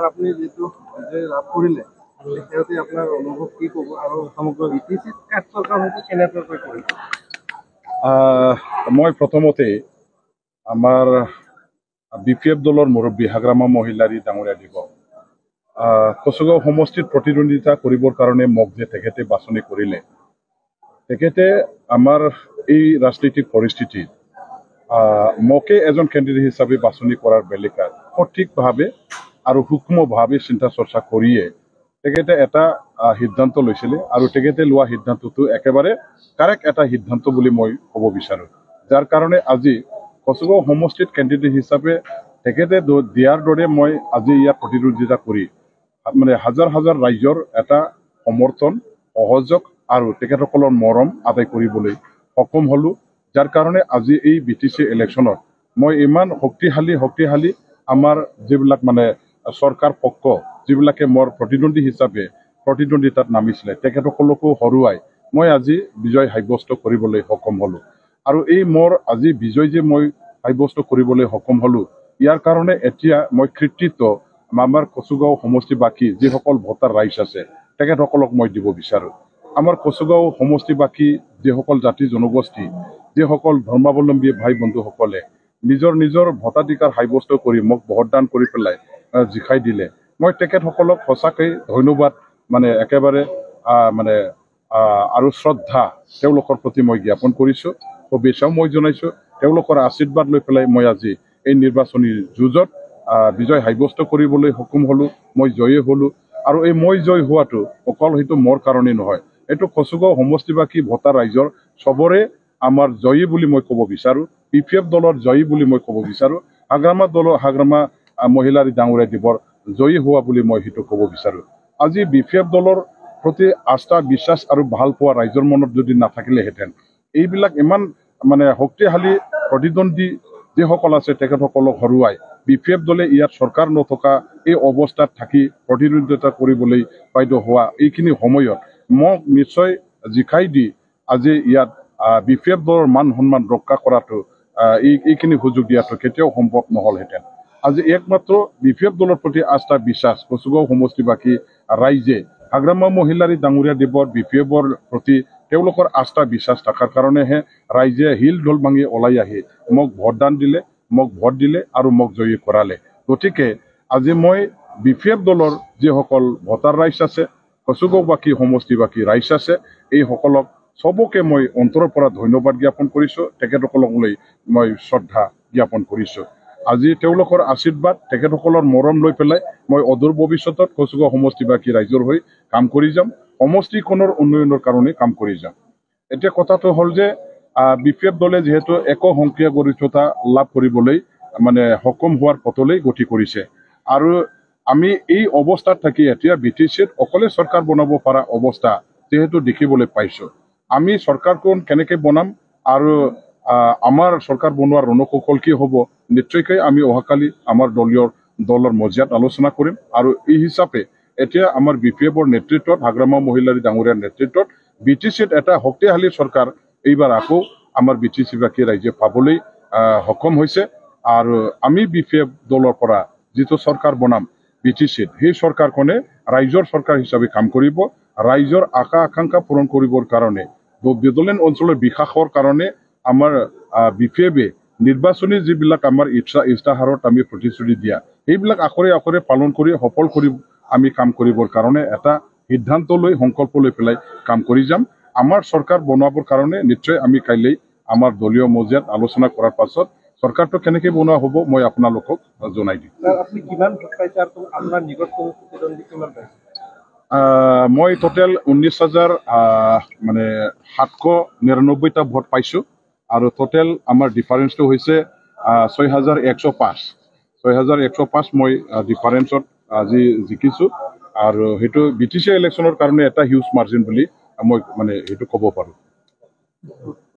sir আপনি যেহেতু যে লাভ করিলে সেহেতু আপনার অনুভব কি করব আর সমগ্র ইতিসি কাট সরকার হয়তো কেনেকৈ কৰিব মই প্ৰথমতে আমাৰ বিপিএফ দলৰ মুৰব্বী হাগ্ৰামা মহিলাৰী ডাঙৰীয়া দিব কচুগাঁও সমষ্টিত প্ৰতিদ্বন্দ্বিতা কৰিবৰ কাৰণে মোক যে তেখেতে বাছনি কৰিলে তেখেতে আমাৰ এই ৰাজনৈতিক পৰিস্থিতিত মোকে এজন কেণ্ডিডেট হিচাপে বাছনি কৰাৰ বেলেগ সঠিকভাৱে আৰু সূক্ষ্মভাৱে চিন্তা চৰ্চা কৰিয়ে তেখেতে এটা সিদ্ধান্ত লৈছিলে আৰু তেখেতে লোৱা সিদ্ধান্তটো একেবাৰে কাৰেক্ট এটা সিদ্ধান্ত বুলি মই ক'ব বিচাৰোঁ যাৰ কাৰণে আজি কচুগাঁও সমষ্টিত কেণ্ডিডেট হিচাপে তেখেতে দিয়াৰ দৰে মই আজি ইয়াত প্ৰতিদ্বন্দ্বিতা কৰি মানে হাজাৰ হাজাৰ ৰাইজৰ এটা সমৰ্থন সহযোগ আৰু তেখেতসকলৰ মৰম আদায় কৰিবলৈ সক্ষম হ'লোঁ যাৰ কাৰণে আজি এই বিটিচি ইলেকশ্যনত মই ইমান শক্তিশালী আমাৰ যিবিলাক মানে চৰকাৰ পক্ষ যিবিলাকে মোৰ প্ৰতিদ্বন্দ্বী হিচাপে প্ৰতিদ্বন্দ্বিতাত নামিছিলে তেখেতসকলকো হৰুৱাই মই আজি বিজয় সাব্যস্ত কৰিবলৈ সক্ষম হ'লোঁ আৰু এই মোৰ আজি বিজয় যে মই সাব্যস্ত কৰিবলৈ সক্ষম হ'লোঁ ইয়াৰ কাৰণে এতিয়া মই কৃতিত্ব আমাৰ কচুগাঁও সমষ্টিবাসী যিসকল ভোটাৰ ৰাইজ আছে তেখেতসকলক মই দিব বিচাৰোঁ আমাৰ কচুগাঁও সমষ্টিবাসী যিসকল জাতি জনগোষ্ঠী যিসকল ধৰ্মাৱলম্বী ভাই বন্ধুসকলে নিজৰ ভোটাধিকাৰ সাব্যস্ত কৰি মোক ভোটদান কৰি পেলাই জিকাই দিলে মই তেখেতসকলক সঁচাকৈ ধন্যবাদ মানে একেবাৰে মানে আৰু শ্ৰদ্ধা তেওঁলোকৰ প্ৰতি মই জ্ঞাপন কৰিছোঁ শুভেচ্ছাও মই জনাইছোঁ তেওঁলোকৰ আশীৰ্বাদ লৈ পেলাই মই আজি এই নিৰ্বাচনী যুঁজত বিজয় সাব্যস্ত কৰিবলৈ সক্ষম হ'লোঁ মই জয়ী হ'লোঁ আৰু এই মই জয় হোৱাটো অকল হয়তো মোৰ কাৰণেই নহয় এইটো কচুগাঁও সমষ্টিবাসী ভোটাৰ ৰাইজৰ চবৰে আমাৰ জয়ী বুলি মই ক'ব বিচাৰোঁ বিপিএফ দলৰ জয়ী বুলি মই ক'ব বিচাৰোঁ হাগ্ৰামা মহিলাৰী ডাঙৰীয়া দিবৰ জয়ী হোৱা বুলি মই সেইটো ক'ব বিচাৰোঁ আজি বিপিএফ দলৰ প্ৰতি আস্থা বিশ্বাস আৰু ভাল পোৱা ৰাইজৰ মনত যদি নাথাকিলেহেঁতেন এইবিলাক ইমান মানে শক্তিশালী প্ৰতিদ্বন্দ্বী যিসকল আছে তেখেতসকলক হৰুৱাই বিপিএফ দলে ইয়াত চৰকাৰ নথকা এই অৱস্থাত থাকি প্ৰতিদ্বন্দ্বিতা কৰিবলৈ বাধ্য হোৱা এইখিনি সময়ত মোক নিশ্চয় জিকাই দি আজি ইয়াত বিপিএফ দলৰ মান সন্মান ৰক্ষা কৰাটো এইখিনি সুযোগ দিয়াটো কেতিয়াও সম্ভৱ নহ'লহেঁতেন আজি একমাত্ৰ বিপিএফ দলৰ প্ৰতি আস্থা বিশ্বাস কচুগাঁও সমষ্টিবাসী ৰাইজে হাগ্ৰামা মহিলাৰী ডাঙৰীয়া দেৱৰ বিপিএফৰ প্ৰতি তেওঁলোকৰ আস্থা বিশ্বাস থকাৰ কাৰণেহে ৰাইজে হিল ঢোল ভাঙি ওলাই আহি মোক ভোটদান দিলে মোক ভোট দিলে আৰু মোক জয়ী কৰালে গতিকে আজি মই বিপিএফ দলৰ যিসকল ভোটাৰ ৰাইজ আছে কচুগাঁওবাসী সমষ্টিবাসী ৰাইজ আছে এইসকলক চবকে মই অন্তৰৰ পৰা ধন্যবাদ জ্ঞাপন কৰিছোঁ তেখেতসকললৈ মই শ্ৰদ্ধা জ্ঞাপন কৰিছোঁ আজি তেওঁলোকৰ আশীৰ্বাদ তেখেতসকলৰ মৰম লৈ পেলাই মই অদূৰ ভৱিষ্যতত কচুগাঁও সমষ্টিবাসী ৰাইজৰ হৈ কাম কৰি যাম সমষ্টিখনৰ উন্নয়নৰ কাৰণে কাম কৰি যাম এতিয়া কথাটো হ'ল যে বিপিএফ দলে যিহেতু একসংখ্যা গৰিষ্ঠতা লাভ কৰিবলৈ মানে সক্ষম হোৱাৰ পথলৈ গতি কৰিছে আৰু আমি এই অৱস্থাত থাকি এতিয়া বিটিচিত অকলে চৰকাৰ বনাব পৰা অৱস্থা যেহেতু দেখিবলৈ পাইছোঁ আমি চৰকাৰখন কেনেকৈ বনাম আৰু আমাৰ চৰকাৰ বনোৱাৰ ৰণকৌশল কি হ'ব নিশ্চয়কৈ আমি অহাকালি আমাৰ দলৰ মজিয়াত আলোচনা কৰিম আৰু এই হিচাপে এতিয়া আমাৰ বিপিএফৰ নেতৃত্বত হাগ্ৰামা মহিলাৰী ডাঙৰীয়াৰ নেতৃত্বত বিটিচিত এটা শক্তিশালী চৰকাৰ এইবাৰ আকৌ আমাৰ বিটিচিবাসী ৰাইজে পাবলৈ সক্ষম হৈছে আৰু আমি বিপিএফ দলৰ পৰা যিটো চৰকাৰ বনাম বিটিচিত সেই চৰকাৰখনে ৰাইজৰ চৰকাৰ হিচাপে কাম কৰিব ৰাইজৰ আশা আকাংক্ষা পূৰণ কৰিবৰ কাৰণে বিদলীন অঞ্চলৰ বিকাশৰ কাৰণে আমাৰ বিপিএফে নিৰ্বাচনী যিবিলাক আমাৰ ইস্তাহাৰত আমি প্ৰতিশ্ৰুতি দিয়া সেইবিলাক আখৰে পালন কৰি সফল কৰি আমি কাম কৰিবৰ কাৰণে এটা সিদ্ধান্ত লৈ সংকল্প লৈ পেলাই কাম কৰি যাম আমাৰ চৰকাৰ বনাবৰ কাৰণে নিশ্চয় আমি কাইলৈ আমাৰ দলীয় মজিয়াত আলোচনা কৰাৰ পাছত চৰকাৰটো কেনেকৈ বনোৱা হ'ব মই আপোনালোকক জনাই দিম মই টোটেল 19,000 মানে 799টা ভোট পাইছোঁ আৰু টোটেল আমাৰ ডিফাৰেঞ্চটো হৈছে 6,105 মই ডিফাৰেঞ্চত আজি জিকিছোঁ আৰু সেইটো বিটিচি ইলেকশ্যনৰ কাৰণে এটা হিউজ মাৰ্জিন বুলি মই মানে সেইটো ক'ব পাৰোঁ